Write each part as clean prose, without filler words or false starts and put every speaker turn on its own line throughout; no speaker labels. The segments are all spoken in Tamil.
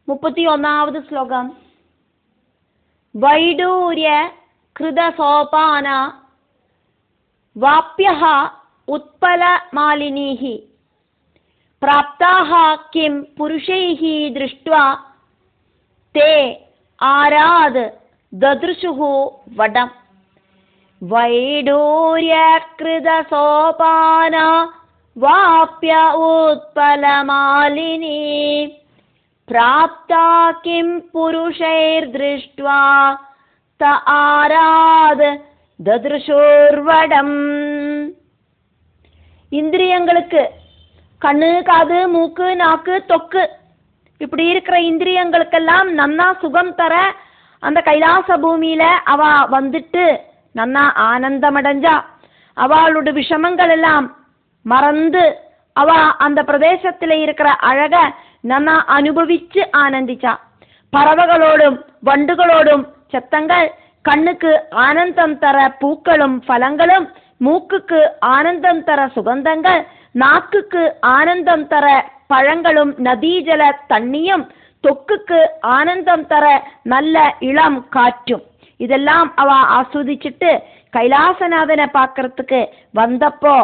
31ാമത് ശ്ലോകം. വൈഡൂര്യ കൃതസോപാന വാപ്യഃ ഉത്പലമാലിനീഃ പ്രാപ്താഃ കിം പുരുഷൈഃ ദൃഷ്ട്വാ തേ ആരാത് ദദൃശുഃ വടം. വൈഡൂര്യകൃതസോപാന വാപ്യ ഉത്പലമാലിനീ പ്രാപ്താ കിം പുരുഷൈർദൃഷ്ട്വാ ത ആരാത് ദദൃശുർവടം. இந்திரியங்களுக்கு கண்ணு, காது, மூக்கு, நாக்கு, தொக்கு இப்படி இருக்கிற இந்திரியங்களுக்கெல்லாம் நன்னா சுகம் தர அந்த கைலாச பூமியில அவ வந்துட்டு நன்னா ஆனந்தமடைஞ்சா. அவளோட விஷமங்கள் எல்லாம் மறந்து அவ அந்த பிரதேசத்துல இருக்கிற அழக நன்னா அனுபவிச்சு ஆனந்திச்சா. பறவைகளோடும் வண்டுகளோடும் சத்தங்கள், கண்ணுக்கு ஆனந்தம் தர பூக்களும் பழங்களும், மூக்குக்கு ஆனந்தம் தர சுகந்தங்கள், நாக்குக்கு ஆனந்தம் தர பழங்களும் நதீஜல தண்ணியும், தொக்குக்கு ஆனந்தம் தர நல்ல இளம் காற்றும், இதெல்லாம் அவ ஆஸ்வதிச்சுட்டு கைலாசநாதனை பார்க்கறதுக்கு வந்தப்போ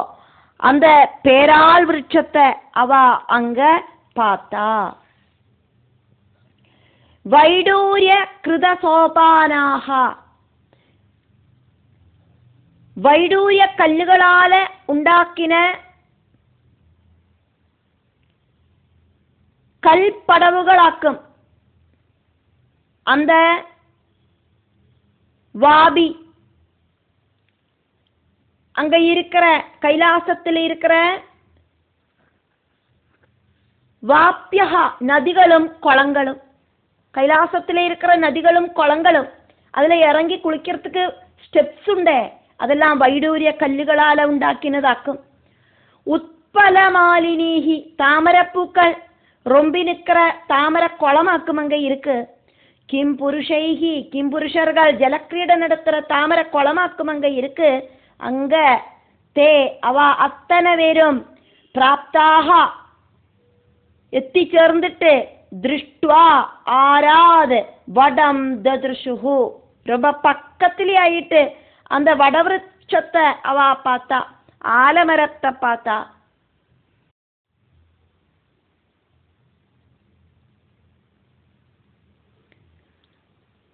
அந்த பேரால் விருட்சத்தை அவ அங்க பார்த்தா. வைடூரிய கிருத சோபானாக, வைடூரிய கல்லுகளால உண்டாக்கின கல்படவுகளாக்கும் அந்த வாபி, அங்க இருக்கிற கைலாசத்தில் இருக்கிற வாப்பியகா நதிகளும் குளங்களும், கைலாசத்தில் இருக்கிற நதிகளும் குளங்களும், அதுல இறங்கி குளிக்கிறதுக்கு ஸ்டெப்ஸ் உண்டே, அதெல்லாம் வைடூரிய கல்லுகளால உண்டாக்கினதாக்கும். உத்பலமாலினீஹி, தாமரப்பூக்கள் ரொம்பி நிற்கிற தாமர குளமாக்கும் அங்க இருக்கு. கிம் புருஷைஹி, கிம் புருஷர்கள் ஜலக்கிரீட நடத்துற தாமர குளமாக்கும் அங்க இருக்கு. அங்க தே அவ அத்தனை பேரும் பிராப்தாக எத்திச்சேர்ந்துட்டு திருஷ்டுவா ஆராது வடம் தத்ருஷுஹு, ரொம்ப பக்கத்திலே ஆயிட்டு அந்த வடவிருட்சத்தை அவ பார்த்தா, ஆலமரத்தை பார்த்தா.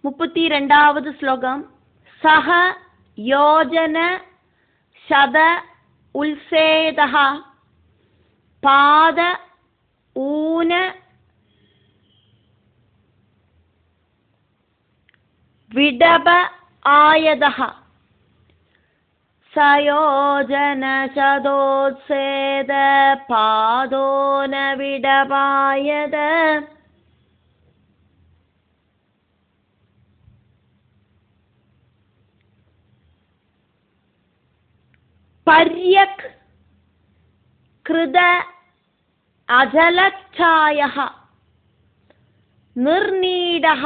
முப்பத்தி 2வது ஸ்லோகம். சஹ யோஜன சத உல்சேதஹ பாத ஊன விடப ஆயதஹ சயோஜன சதோத்சேத பாதோன விடபாயத. பர்யக் கிருத அஜலச்சாயஹ நிர்நீடஹ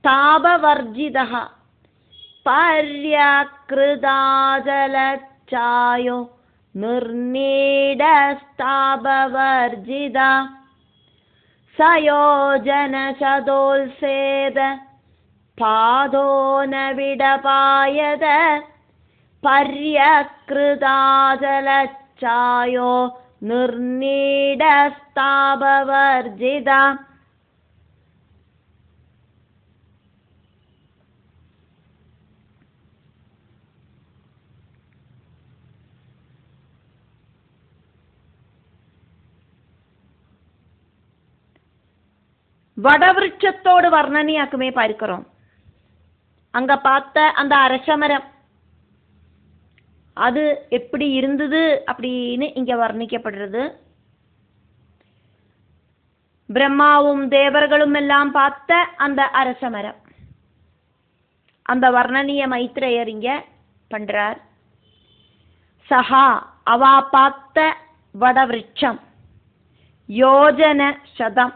தாபவர்ஜிதஹ பர்யக்ருதாஜலச்சாயோ நிர்நீடஸ்தாபவர்ஜிதா சயோஜன சதோல்சேத பாதோன விடபாயத பர்யக்ருதாஜலச்சாயோ நிர்நீடஸ்தாபவர்ஜிதா. வடவிருட்சத்தோடு வர்ணனையாக்குமே பார்க்கிறோம். அங்க பார்த்த அந்த அரசமரம் அது எப்படி இருந்தது அப்படின்னு இங்க வர்ணிக்கப்படுறது. பிரம்மாவும் தேவர்களும் எல்லாம் பார்த்த அந்த அரசமரம், அந்த வர்ணனிய மைத்ரேயர் இங்க பண்றார். சஹா அவ பார்த்த வடவிருட்சம் யோஜன சதம்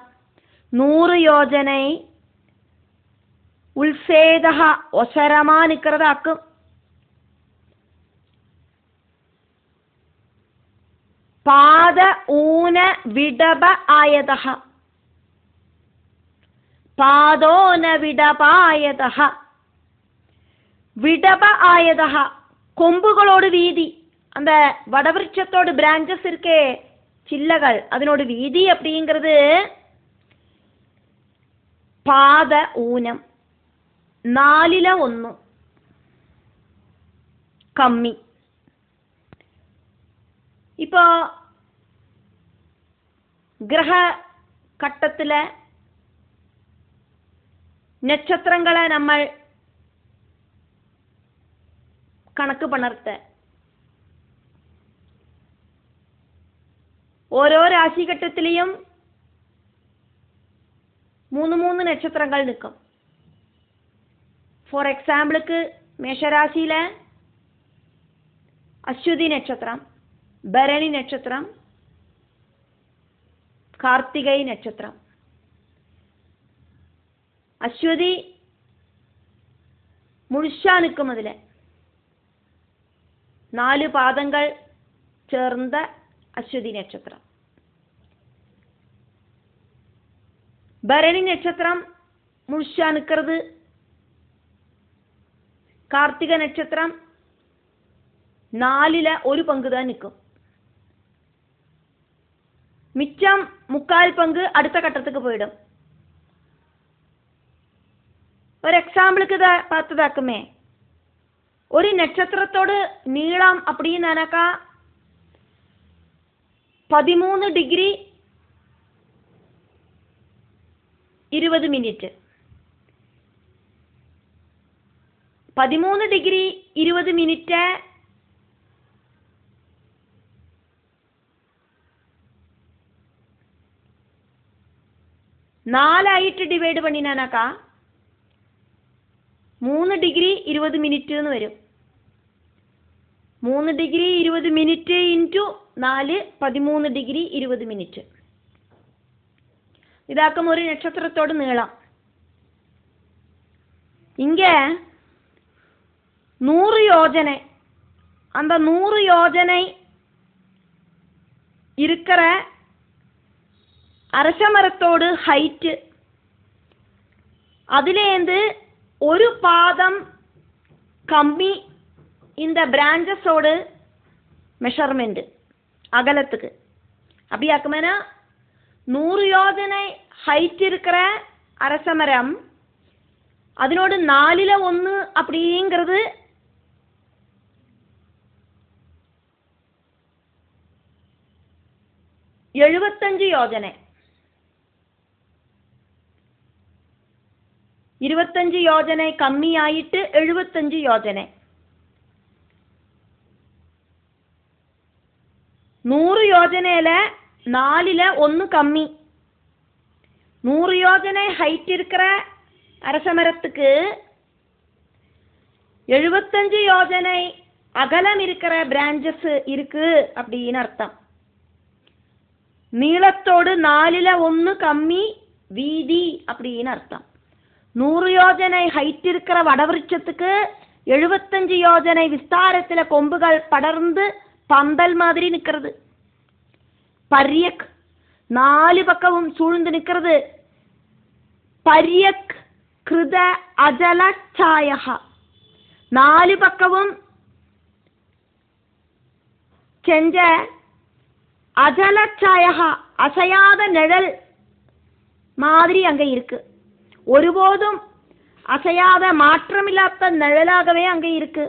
100 யோஜனை உல்சேதஹா ஒசரமா நிக்கிறதாக்கும். பாத ஊன விடப ஆயதஹ പാദോന വിടപായതഃ. விடப ஆயதா கொம்புகளோடு வீதி. அந்த வடவிருட்சத்தோடு பிரான்ச்சஸ் இருக்கே சில்லகள், அதனோட வீதி அப்படிங்கிறது പാദ ഊനം, 1/4 കമ്മി. ഇപ്പോ ഗ്രഹഘട്ടത്തിലെ നക്ഷത്രങ്ങളെ നമ്മൾ കണക്ക് പണർത്ത് ഓരോ രാശിഘട്ടത്തിലെയും 3 നക്ഷത്രങ്ങൾ നിൽക്കും. ഫോർ എക്സാമ്പിൾക്ക് മേഷരാശിയിലെ അശ്വതി നക്ഷത്രം, ഭരണി നക്ഷത്രം, കാർത്തികൈ നക്ഷത്രം. അശ്വതി മുഴുശാ നിൽക്കും. അതിലെ 4 പാദങ്ങൾ ചേർന്ന അശ്വതി നക്ഷത്രം. ഭരണി നക്ഷത്രം മുഴുശാ നിൽക്കുന്നത്. കാർത്തിക നക്ഷത്രം 4/1 പങ്ക് தான் നിൽക്കും. മിച്ചം 3/4 പങ്ക് അടുത്ത ഘട്ടത്തേക്ക് പോയിടും. ഒരു എക്സാമ്പിൾക്ക് பார்த்ததாக்குமே, ஒரு நட்சத்திரத்தோடு நீளம் அப்படின்னாக்கா 13 டிகிரி 20 മിനിറ്റ്. 13 ഡിഗ്രി 20 മിനിറ്റ് നാലായിട്ട് ഡിവൈഡ് பண்ணினாக்கா 3 ഡിഗ്രി 20 മിനിറ്റ് എന്ന് വരും. 3 degree 20 minute into 4 13 degree 20 minute. ഇതാക്കും ഒരു നക്ഷത്രത്തോട് നീളം. இங்க 100 யோஜனை, அந்த 100 யோஜனை இருக்கிற அரசமரத்தோடு ஹைட், அதுலேருந்து ஒரு பாதம் கம்மி இந்த பிரான்ச்சஸோடு மெஷர்மெண்ட் அகலத்துக்கு. அப்படியாக்குமேனா 100 யோஜனை ஹைட் இருக்கிற அரசமரம், അതിനോട് 4/1 அப்படிங்கிறது 75 യോജന. 25 യോജന കമ്മിയായിട്ട് 75 യോജന. 100 യോജനയിലെ 4/1 கம்மி. 100 யோஜனை ஹைட் இருக்கிற அரசமரத்துக்கு 75 யோஜனை அகலம் இருக்கிற பிரான்ச்சஸ் இருக்கு அப்படின்னு அர்த்தம். நீளத்தோடு 4/1 கம்மி வீதி அப்படின்னு அர்த்தம். 100 யோஜனை ஹைட் இருக்கிற வடவிருட்சத்துக்கு 75 யோஜனை விஸ்தாரத்துல கொம்புகள் படர்ந்து பந்தல் மாதிரி நிக்கிறது. பரியக் 4 பக்கமும் சூழ்ந்து நிக்கிறது. பரியக் கிருத அஜல சாயஹ, 4 பக்கமும் செஞ்ச அஜல சாயஹ, அசையாத நிழல் மாதிரி அங்க இருக்கு. ஒருபோதும் அசையாத மாற்றமில்லாத நிழலாகவே அங்க இருக்கு.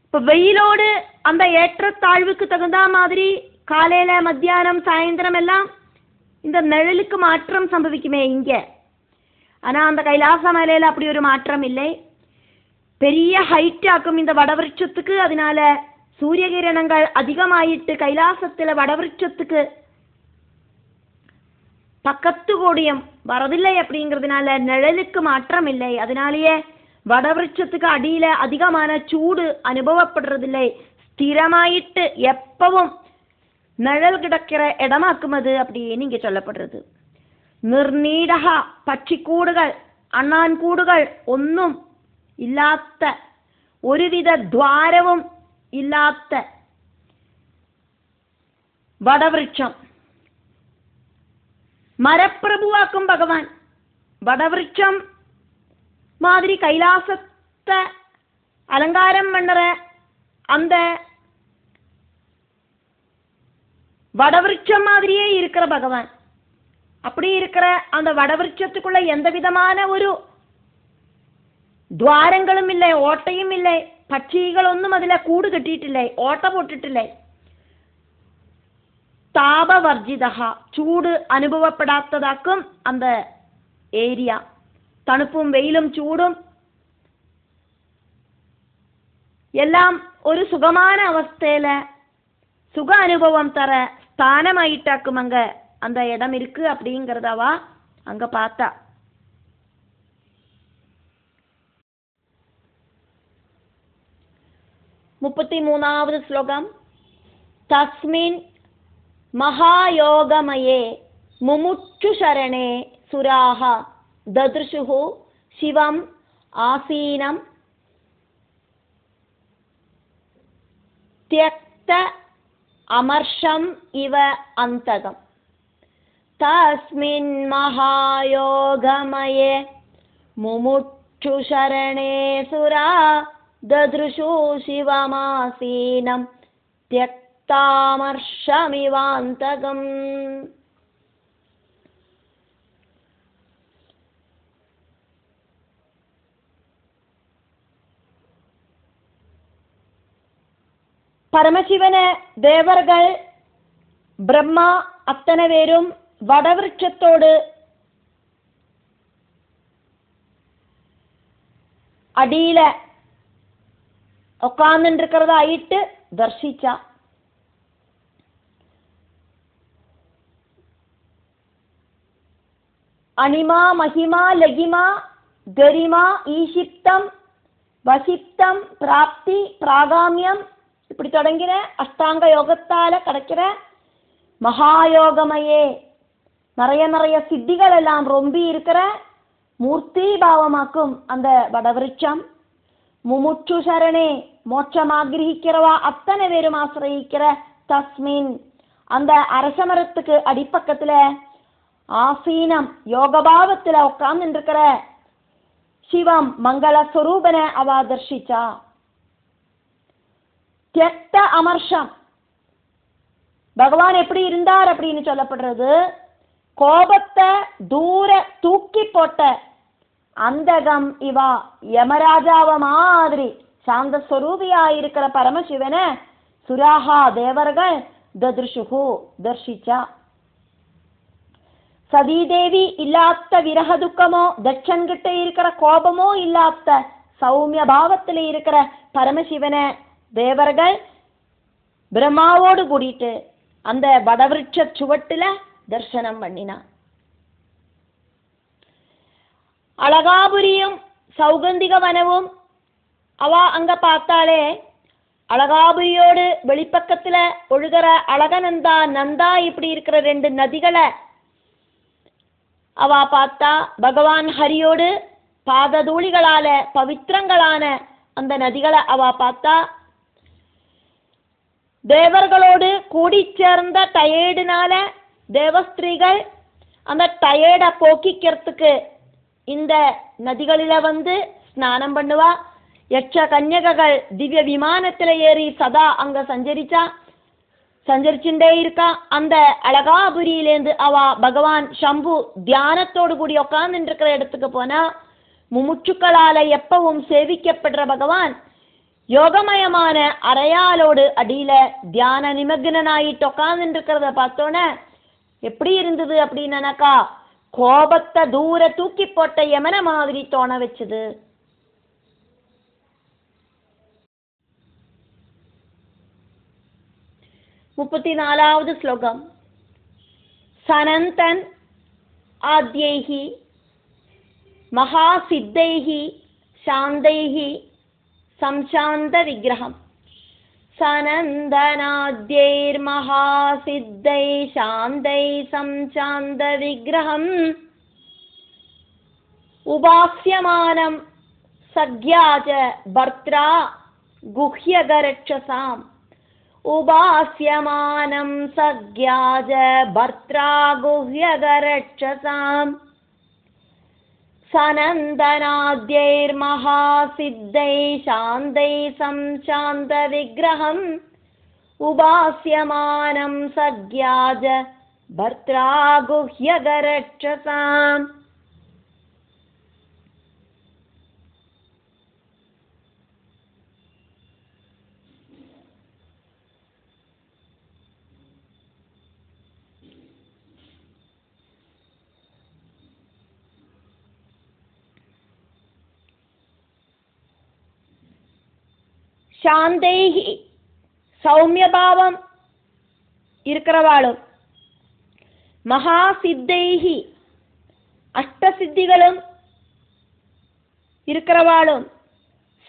இப்ப வெயிலோடு அந்த ஏற்றத்தாழ்வுக்கு தகுந்த மாதிரி காலையில மத்தியானம் சாயந்தரம் எல்லாம் இந்த நிழலுக்கு மாற்றம் சம்பவிக்குமே இங்க. ஆனா அந்த கைலாச மலையில அப்படி ஒரு மாற்றம் இல்லை. பெரிய ஹைட் ஆக்கும் இந்த வடவிருட்சத்துக்கு. அதனால சூரிய கிரணங்கள் அதிகமாயிட்டு கைலாசத்துல வடவிருட்சத்துக்கு பக்கத்து கோடியம் வரதில்லை. அப்படிங்கிறதுனால நிழலுக்கு மாற்றம் இல்லை. அதனாலேயே வடவிருட்சத்துக்கு அடியில அதிகமான சூடு அனுபவப்படுறதில்லை. ஸ்திரமாயிட்டு எப்பவும் நிழல் கிடக்கிற இடமாக்கும் அது அப்படின்னு இங்க சொல்லப்படுறது. നിർനീടഹ, പക്ഷിക്കൂടുകൾ അണ്ണാൻകൂടുകൾ ഒന്നും ഇല്ലാത്ത, ഒരുവിധ ദ്വാരവും ഇല്ലാത്ത വടവൃക്ഷം. மரப்பிரபுவாக்கும் பகவான். வடவிருட்சம் மாதிரி கைலாசத்தை அலங்காரம் பண்ணுற அந்த வடவிருட்சம் மாதிரியே இருக்கிற பகவான். அப்படி இருக்கிற அந்த வடவிருட்சத்துக்குள்ள எந்த விதமான ஒரு துவாரங்களும் இல்லை, ஓட்டையும் இல்லை, പക്ഷികളൊന്നും അതിലെ കൂട് കെട്ടിയിട്ടില്ലേ, ഓട്ട പൊട്ടിട്ടില്ലേ. താപവർജിത, ചൂട് അനുഭവപ്പെടാത്തതാക്കും அந்த ഏരിയ. തണുപ്പും വെയിലും ചൂടും எல்லாம் ஒரு சுகமான அவஸ்தையில சுக அனுபவம் தர ஸ்தானமாயிட்டாக்கும் அங்க அந்த இடம் இருக்கு அப்படிங்கிறதவா அங்க பார்த்தா. മുപ്പത്തിമൂന്നാമത് ശ്ലോകം. തസ്മിൻ മഹായോഗമയേ മുമുക്ഷുശരണേ സുരാഹ ദദൃശുഹു ശിവം ആസീനം ത്യക്ത അമർഷം ഇവ അന്തകം. തസ്മിൻ മഹായോഗമയേ മുമുക്ഷുശരണേ സുരാ ദദൃശു ശിവമാസീനം ത്യക്താമർഷമിവാന്തകം. പരമശിവന് ദേവർകൾ ബ്രഹ്മ അത്തനെ പേരും വടവൃക്ഷത്തോട് അടിയിലെ ഉക്കാന്നിട്ടിരിക്കുന്നതായിട്ട് ദർശിച്ച. അണിമ മഹിമ ലഘിമ ഗരിമ ഈശിപ്തം வசிப்தம் பிராப்தி பிராகாமியம் இப்படி தொடங்கிற அஷ்டாங்க யோகத்தால கிடைக்கிற மகாயோகமையே நிறைய நிறைய சித்திகள் எல்லாம் ரொம்பி இருக்கிற மூர்த்தி பாவமாக்கும் அந்த வடவிருட்சம். முமுட்சு சரணே மோட்சம் ஆகிரகிக்கிறவா அத்தனை பேரும் ஆசிரியிக்கிற தஸ்மின் அந்த அரசமரத்துக்கு அடிப்பக்கத்துல ஆசீனம் யோகபாவத்துல உட்கார்ந்து இருக்கிற சிவம் மங்கள ஸ்வரூபனை அவ தர்ஷிச்சா. தியக்த அமர்ஷம் பகவான் எப்படி இருந்தார் அப்படின்னு சொல்லப்படுறது, கோபத்தை தூர தூக்கி போட்ட அந்தகம் இவா யமராஜாவ மாதிரி சாந்த ஸ்வரூபியா இருக்கிற பரமசிவனை சுராஹா தேவர்கள் தத்ருஷுஹு தர்ஷிச்சா. சதீதேவி இல்லாத விரக துக்கமோ தட்சன்கிட்ட இருக்கிற கோபமோ இல்லாத சௌமிய பாவத்தில் இருக்கிற பரமசிவனை தேவர்கள் பிரம்மாவோடு கூடிட்டு அந்த வடவிருட்ச சுவட்டுல தர்சனம் பண்ணினா. அழகாபுரியும் சௌகந்திக வனவும் அவ அங்க பார்த்தாலே அழகாபுரியோடு வெளிப்பக்கத்துல ஒழுகிற அழகநந்தா நந்தா இப்படி இருக்கிற ரெண்டு நதிகளை அவ பார்த்தா. பகவான் ஹரியோடு பாததூளிகளால பவித்திரங்களான அந்த நதிகளை அவ பார்த்தா. தேவர்களோடு கூடி சேர்ந்த டயர்டுனால தேவஸ்திரீகள் அந்த டயர்டை போக்கிக்கிறதுக்கு இந்த நதிகளில வந்து ஸ்நானம் பண்ணுவா. யட்ச கன்யகைகள் திவ்ய விமானத்துல ஏறி சதா அங்க சஞ்சரிச்சுட்டே இருக்கா. அந்த அழகாபுரியிலேருந்து அவ பகவான் சம்பு தியானத்தோடு கூடி உட்கார்ந்து இருக்கிற இடத்துக்கு போனா முமுட்சுக்களால எப்பவும் சேவிக்கப்படுற பகவான் யோகமயமான அறையாலோடு அடியில தியான நிமக்னாயிட்டு உட்கார்ந்து இருக்கிறத பார்த்தோன்னே எப்படி இருந்தது அப்படின்னாக்கா கோபத்தை தூர தூக்கி போட்ட யமன மாதிரி தோண வச்சது. முப்பத்திநாலாவது ஸ்லோகம். சனந்தன் ஆத்யைஹி மகாசித்தைஹி சாந்தைஹி சம்சாந்த விக்கிரகம். சனந்தனாத்யைர் மகாசித்தை சாந்தை சம்சாந்த விக்கிரகம் உபாஸ்யமானம் சக்யாஜ பர்த்ரா குஹ்யகரட்சசாம் उपास्यमानं सज्ञाज भर्त्रा गुह्यगरक्षसाम् सनन्दनाद्यैर्महासिद्धैः शान्तैः संशान्तविग्रहम् उपास्यमानं सज्ञाज भर्त्रा गुह्यगरक्षसाम्. சாந்தைஹி சௌமியபாவம் இருக்கிறவாளும், மகாசித்தைஹி அஷ்டசித்திகளும் இருக்கிறவாளும்,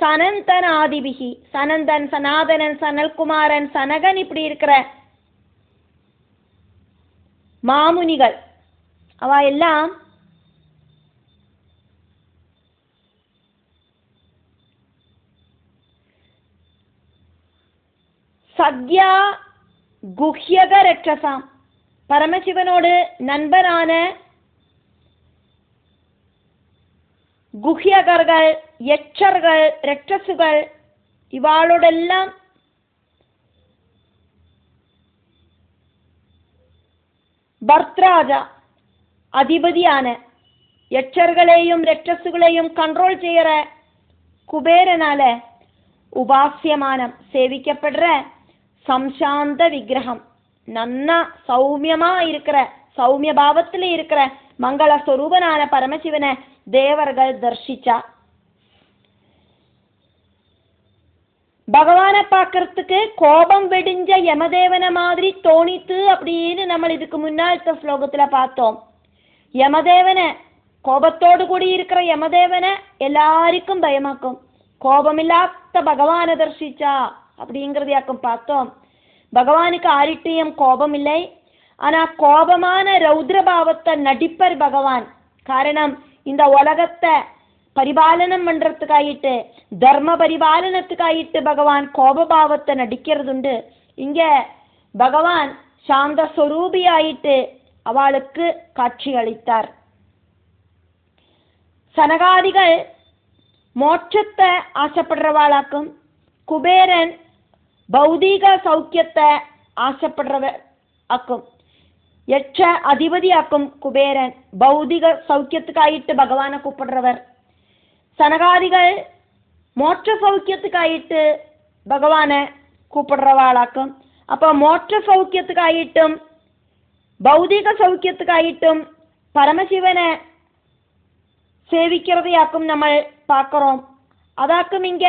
சனந்தனாதிபிகி சனந்தன், சனாதனன், சனல்குமாரன், சனகன் இப்படி இருக்கிற மாமுனிகள் அவ எல்லாம் சக்யா குஹ்யக ரட்சசாம் பரமசிவனோடு நண்பரான குஹ்யகர்கள், யட்சர்கள், ரட்சசுகள் இவாளோடெல்லாம் பர்த்ராஜா அதிபதியான யட்சர்களையும் ரட்சசுகளையும் கண்ட்ரோல் செய்யற குபேரனால உபாசியமானம் சேவிக்கப்படுற சம்சாந்த விக்கிரகம், நன்னா சௌமியமா இருக்கிற, சௌமிய பாவத்துல இருக்கிற மங்கள ஸ்வரூபனான பரமசிவனை தேவர்கள் தர்ஷிச்சா. பகவானை பார்க்கறதுக்கு கோபம் வெடிஞ்ச யமதேவனை மாதிரி தோணித்து அப்படின்னு நம்ம இதுக்கு முன்னாள் ஸ்லோகத்துல பார்த்தோம். யமதேவனை, கோபத்தோடு கூடி இருக்கிற யமதேவனை எல்லாருக்கும் பயமாக்கும். கோபமில்லாத பகவானை தர்ஷிச்சா அப்படிங்கிறதையாக்கும் பார்த்தோம். பகவானுக்கு ஆரிட்டியம் கோபம் இல்லை, ஆனா கோபமான ரௌத்ரபாவத்தை நடிப்பர் பகவான். காரணம், இந்த உலகத்தை பரிபாலனம் பண்றதுக்காயிட்டு, தர்ம பரிபாலனத்துக்காயிட்டு பகவான் கோபபாவத்தை நடிக்கிறதுண்டு. இங்க பகவான் சாந்த ஸ்வரூபியாயிட்டு அவளுக்கு காட்சி அளித்தார். சனகாதிகள் மோட்சத்தை ஆசைப்படுறவாளாக்கும், குபேரன் பௌதீக சௌக்கியத்தை ஆசைப்படுறவர் ஆக்கும். யட்ச அதிபதி ஆக்கும் குபேரன், பௌதிக சௌக்கியத்துக்காயிட்டு பகவானை கூப்பிடுறவர். சனகாதிகள் மோட்ச சௌக்கியத்துக்காயிட்டு பகவானை கூப்பிடுறவாளாக்கும். அப்போ மோட்ச சௌக்கியத்துக்காயிட்டும் பௌதிக சௌக்கியத்துக்காயிட்டும் பரமசிவனை சேவிக்கிறதையாக்கும் நம்ம பார்க்கிறோம். அதாக்கும் இங்க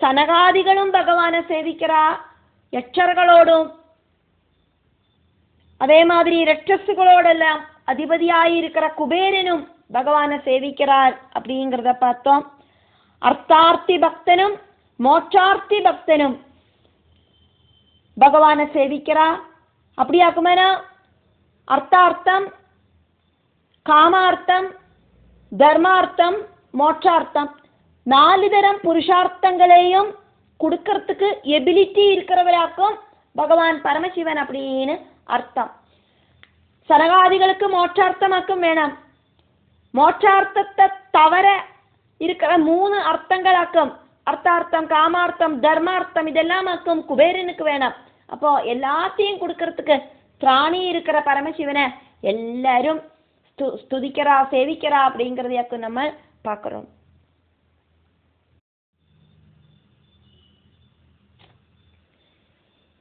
சனகாதிகளும் பகவானை சேவிக்கிறா, யட்சர்களோடும் அதே மாதிரி ரட்சசுகளோடெல்லாம் அதிபதியாயிருக்கிற குபேரனும் பகவானை சேவிக்கிறார் அப்படிங்கிறத பார்த்தோம். அர்த்தார்த்தி பக்தனும் மோட்சார்த்தி பக்தனும் பகவானை சேவிக்கிறா. அப்படியாக்குமேனா அர்த்தார்த்தம், காமார்த்தம், தர்மார்த்தம், மோட்சார்த்தம் 4 தரம் புருஷார்த்தங்களையும் கொடுக்கறதுக்கு எபிலிட்டி இருக்கிறவராக்கும் பகவான் பரமசிவன் அப்படின்னு அர்த்தம். சனகாதிகளுக்கு மோட்சார்த்தமாக்கும் வேணும். மோட்சார்த்தத்தை தவிர இருக்கிற 3 அர்த்தங்களாக்கும், அர்த்தார்த்தம், காமார்த்தம், தர்மார்த்தம் இதெல்லாம் ஆக்கும் குபேரனுக்கு வேணும். அப்போ எல்லாத்தையும் கொடுக்கறதுக்கு திராணி இருக்கிற பரமசிவனை எல்லாரும் ஸ்துதிக்கிறா, சேவிக்கிறா அப்படிங்கிறதையாக்கும் நம்ம பார்க்கிறோம்.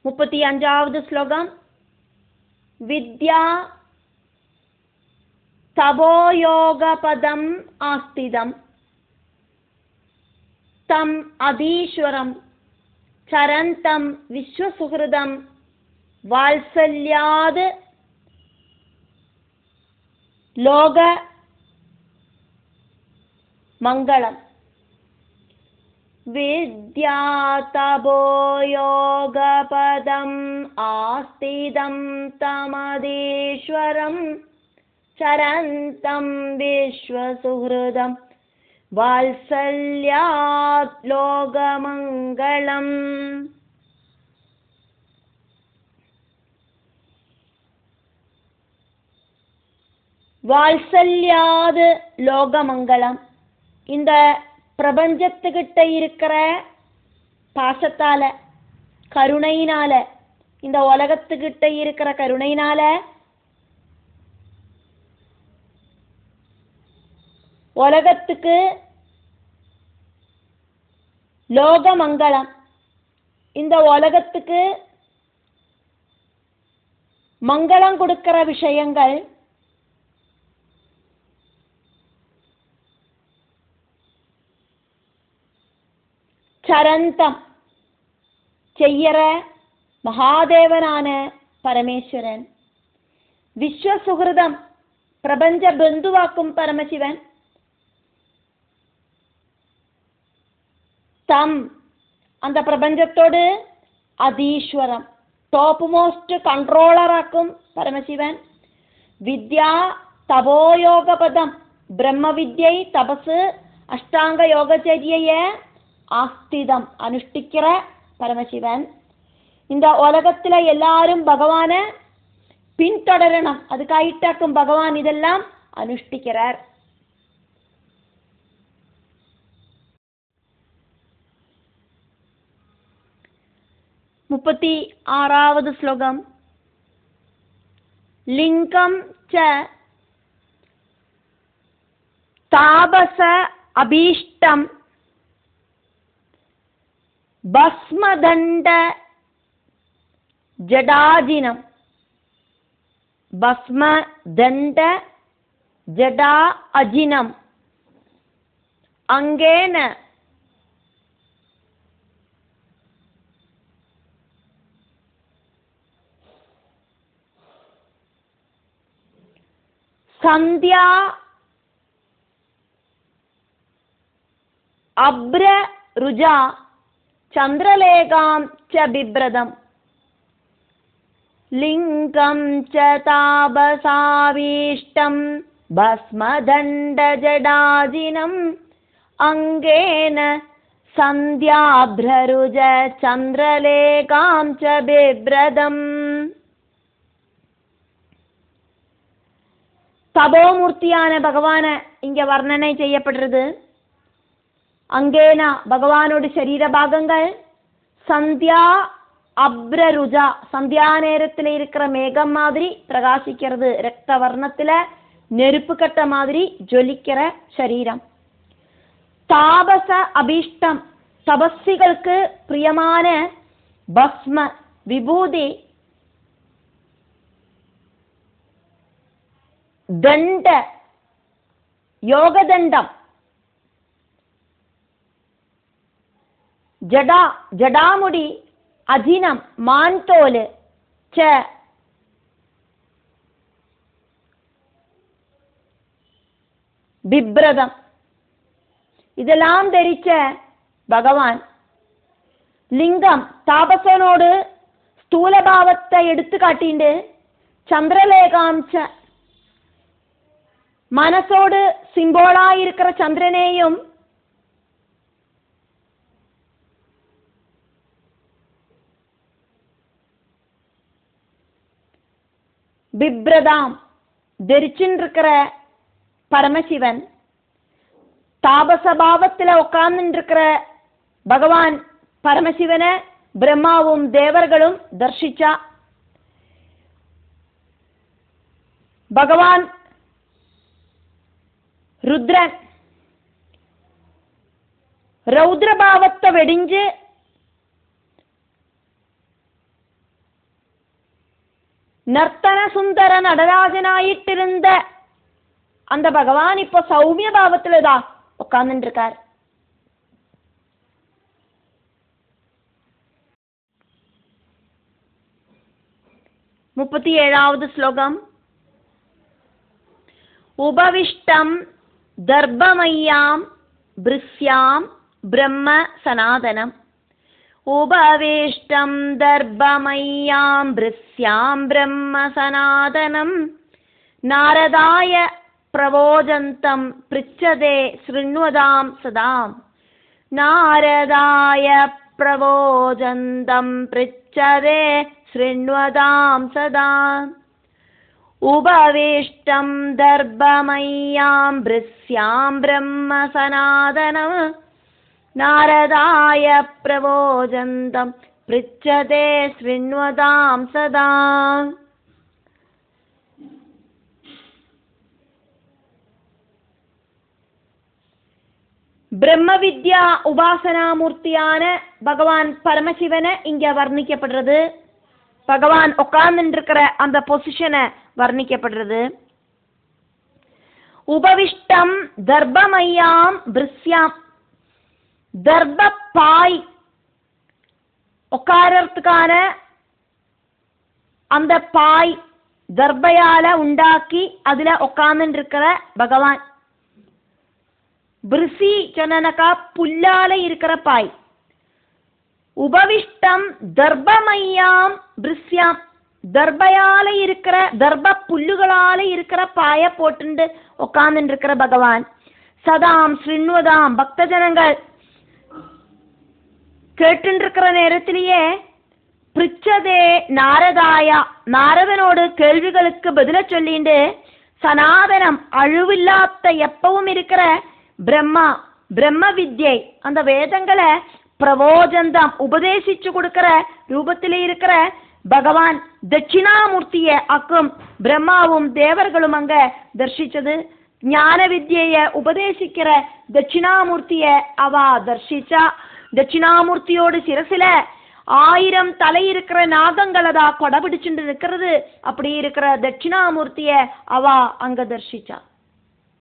முப்பத்தி 5வது ஸ்லோகம். வித்யா தபோயோகபதம் ஆஸ்திதம் தம் அதீஸ்வரம் சரந்தம் விஸ்வசுஹ்ருதம் வாத்சல்யாத் லோக மங்களம். வித்யா தபோயோகபதம் ஆஸ்திதம் தமதீஸ்வரம் சரந்தம் விஸ்வசுஹ்ருதம் வாத்சல்யாத் லோகமங்களம். வாத்சல்யாது லோகமங்கலம். இந்த பிரபஞ்சத்துக்கிட்ட இருக்கிற பாசத்தால, கருணையினால, இந்த உலகத்துக்கிட்ட இருக்கிற கருணையினால உலகத்துக்கு லோகமங்கலம், இந்த உலகத்துக்கு மங்களம் கொடுக்கிற விஷயங்கள் சரந்தம் செய்யற மகாதேவனான பரமேஸ்வரன், விஸ்வசுகிருதம் பிரபஞ்ச பந்துவாக்கும் பரமசிவன், தம் அந்த பிரபஞ்சத்தோடு அதீஸ்வரம் டாப் மோஸ்ட் கண்ட்ரோலராக்கும் பரமசிவன், வித்யா தபோயோக பதம் பிரம்ம வித்யை தபசு அஷ்டாங்க யோகச்சரிய ஆஸ்திதம் அனுஷ்டிக்கிற பரமசிவன். இந்த உலகத்துல எல்லாரும் பகவான பின்தொடரணும், அதுக்காயிட்டாக்கும் பகவான் இதெல்லாம் அனுஷ்டிக்கிறார். முப்பத்தி ஆறாவது ஸ்லோகம். லிங்கம் ச தாபச அபீஷ்டம் பஸ்மதண்ட ஜடாஜினம். பஸ்மதண்ட ஜடா அஜினம் அங்கேன சந்தியா அப்ர ருஜா சந்திரலேகாம் ச பிப்ரதம். லிங்கம் ச தாபசாவீஷ்டம் பஸ்மதண்ட ஜடாஜினம் அங்கேன சந்தியாப்ரருஜ சந்திரலேகாம் ச பிப்ரதம். தபோமூர்த்தியான பகவான இங்க வர்ணனை செய்யப்படுறது. அங்கேனா பகவானோட சரீர பாகங்கள், சந்தியா அப்ரருஜா சந்தியா நேரத்தில் இருக்கிற மேகம் மாதிரி பிரகாசிக்கிறது, ரத்த வர்ணத்துல நெருப்பு கட்ட மாதிரி ஜொலிக்கிற சரீரம். தாபச அபீஷ்டம் தபஸ்விகளுக்கு பிரியமான பஸ்ம விபூதி, தண்ட யோகதண்டம், ஜடா ஜடாமுடி, அஜினம் மான்தோல், ச பிப்ரதம் இதெல்லாம் தரிச்ச பகவான். லிங்கம் தாபசனோடு ஸ்தூலபாவத்தை எடுத்து காட்டிண்டு, சந்திரலேகாம்ச மனசோடு சிம்போலாயிருக்கிற சந்திரனேயும், பிப்ரதாம் தரிச்சுருக்கிற பரமசிவன், தாபசபாவத்தில் உட்கார்ந்துருக்கிற பகவான் பரமசிவனை பிரம்மாவும் தேவர்களும் தர்ஷிச்சா. பகவான் ருத்ரன் ரௌத்ரபாவத்தை வெடிஞ்சு நர்த்தன சுந்தர நடராஜனாயிட்டிருந்த அந்த பகவான் இப்போ சௌமிய பாவத்துல தான் உட்கார்ந்துட்டு இருக்கார். முப்பத்தி ஏழாவது ஸ்லோகம். உபவிஷ்டம் தர்பமய்யாம் பிருஸ்யாம் பிரம்ம சனாதனம். உபவிஷ்டம் தர்பமய்யாம் பிருஸ்யாம் பிரம்ம சனாதனம். நாரதாய பிரவோஜந்தம் பிருச்சதே ஸ்ருண்வதாம் சதாம். நாரதாய பிரவோஜந்தம் பிருச்சதே ஸ்ருண்வதாம் சதாம். ഉപവിഷ്ടം ദർഭമയ്യാം ഭൃസ്യാം ബ്രഹ്മ സനാതനം നാരദായ പ്രവോചന്തം പൃച്ഛതേ ശൃണ്വതാം സദാ. பிரம்மவித்யா உபாசனாமூர்த்தியான பகவான் பரமசிவனை இங்க வர்ணிக்கப்படுறது. பகவான் உட்கார்ந்துருக்கிற அந்த பொசிஷனை வர்ணிக்கப்படுறது. உபவிஷ்டம் தர்பமய்யாம் பிருஸ்யாம், தர்பாய் உட்காரத்துக்கான அந்த பாய் தர்பையால உண்டாக்கி அதுல உட்கார்ந்துருக்கிற பகவான். பிருசி சொன்னனக்கா புல்லால இருக்கிற பாய். உபவிஷ்டம் தர்பமய்யாம் பிருஸ்யாம், தர்பையால இருக்கிற தர்ப புல்லுகளால இருக்கிற பாய போட்டு உட்கார்ந்து இருக்கிற பகவான். சதாம் ஸ்ருண்வதாம், பக்த ஜனங்கள் கேட்டு இருக்கிற நேரத்திலேயே பிரிச்சதே நாரதாயா, நாரதனோடு கேள்விகளுக்கு பதில சொல்லிண்டு சனாதனம் அழிவில்லாத எப்பவும் இருக்கிற பிரம்மா பிரம்ம வித்யை அந்த வேதங்களை பிரவோஜந்தம் உபதேசிச்சு கொடுக்கிற ரூபத்திலே இருக்கிற பகவான் தட்சிணாமூர்த்திய அக்கும் பிரம்மாவும் தேவர்களும் அங்க தர்சிச்சது. ஞான வித்யை உபதேசிக்கிற தட்சிணாமூர்த்திய அவ தர்சிச்சா. தட்சிணாமூர்த்தியோடு சிரசில 1000 தலை இருக்கிற நாகங்களதா கொடை பிடிச்சுட்டு இருக்கிறது. அப்படி இருக்கிற தட்சிணாமூர்த்திய அவ அங்க தர்சிச்சா.